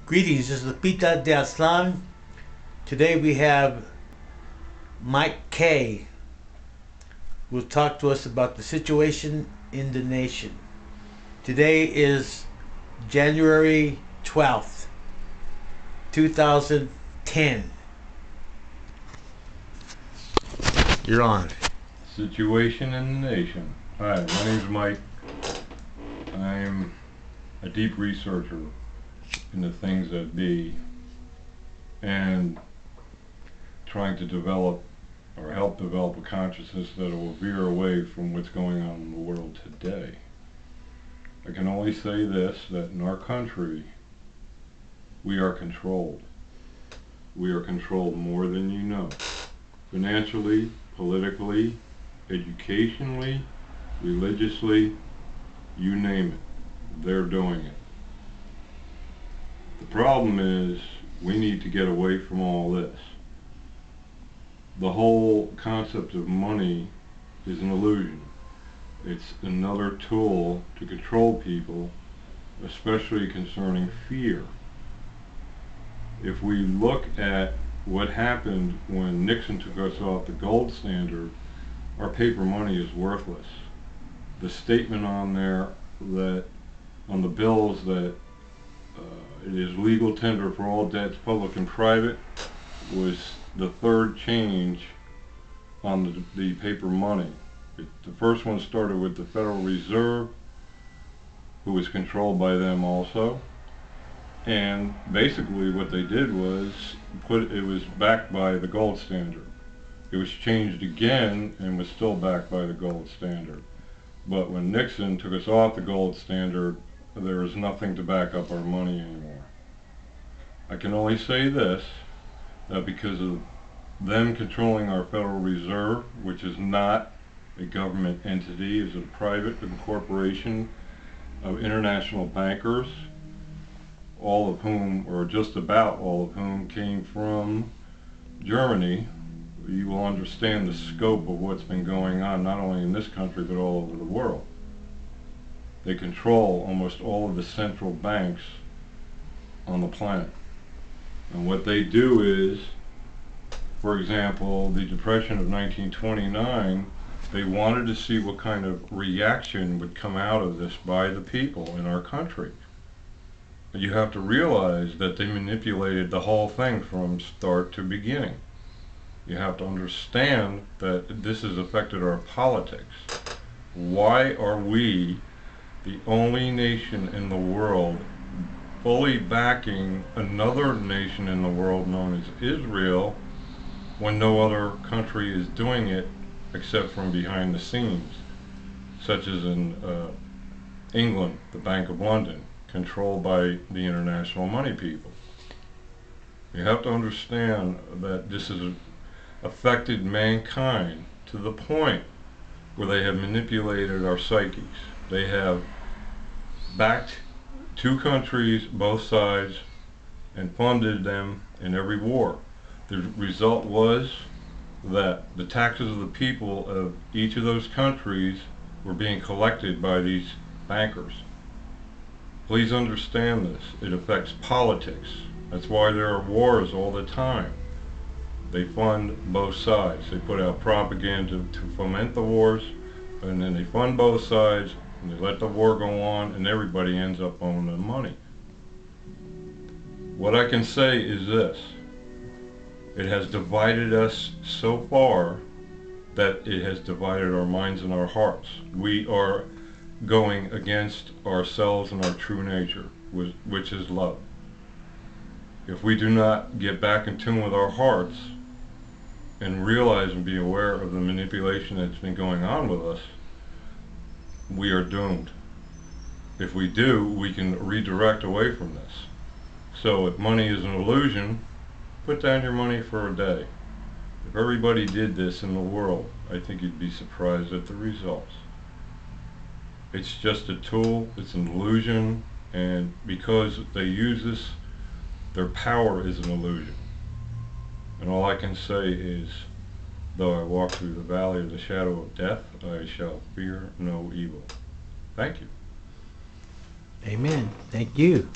Greetings, this is Lupita de Aslan. Today we have Mike Kay, who will talk to us about the situation in the nation. Today is January 12th, 2010. You're on. Situation in the nation. Hi, my name's Mike. I'm a deep researcher in the things that be and trying to develop or help develop a consciousness that will veer away from what's going on in the world today. I can only say this, that in our country we are controlled. We are controlled more than you know. Financially, politically, educationally, religiously, you name it, they're doing it. The problem is we need to get away from all this. The whole concept of money is an illusion. It's another tool to control people, especially concerning fear. If we look at what happened when Nixon took us off the gold standard, our paper money is worthless. The statement on there that on the bills that it is legal tender for all debts, public and private, was the third change on the paper money. The first one started with the Federal Reserve, who was controlled by them also. And basically what they did was it was backed by the gold standard. It was changed again and was still backed by the gold standard. But when Nixon took us off the gold standard, there was nothing to back up our money anymore. I can only say this, that because of them controlling our Federal Reserve, which is not a government entity, is a private corporation of international bankers, all of whom, or just about all of whom, came from Germany, you will understand the scope of what's been going on, not only in this country, but all over the world. They control almost all of the central banks on the planet. And what they do is, for example, the Depression of 1929, they wanted to see what kind of reaction would come out of this by the people in our country. You have to realize that they manipulated the whole thing from start to beginning. You have to understand that this has affected our politics. Why are we the only nation in the world fully backing another nation in the world known as Israel when no other country is doing it except from behind the scenes, such as in England, the Bank of London, controlled by the international money people. You have to understand that this has affected mankind to the point where they have manipulated our psyches. They have backed two countries, both sides, and funded them in every war. The result was that the taxes of the people of each of those countries were being collected by these bankers. Please understand this. It affects politics. That's why there are wars all the time. They fund both sides. They put out propaganda to foment the wars, and then they fund both sides, and they let the war go on, and everybody ends up owning the money. What I can say is this. It has divided us so far that it has divided our minds and our hearts. We are going against ourselves and our true nature, which is love. If we do not get back in tune with our hearts and realize and be aware of the manipulation that's been going on with us, we are doomed. If we do, we can redirect away from this. So if money is an illusion, put down your money for a day. If everybody did this in the world, I think you'd be surprised at the results. It's just a tool, it's an illusion, and because they use this, their power is an illusion. And all I can say is, though I walk through the valley of the shadow of death, I shall fear no evil. Thank you. Amen. Thank you.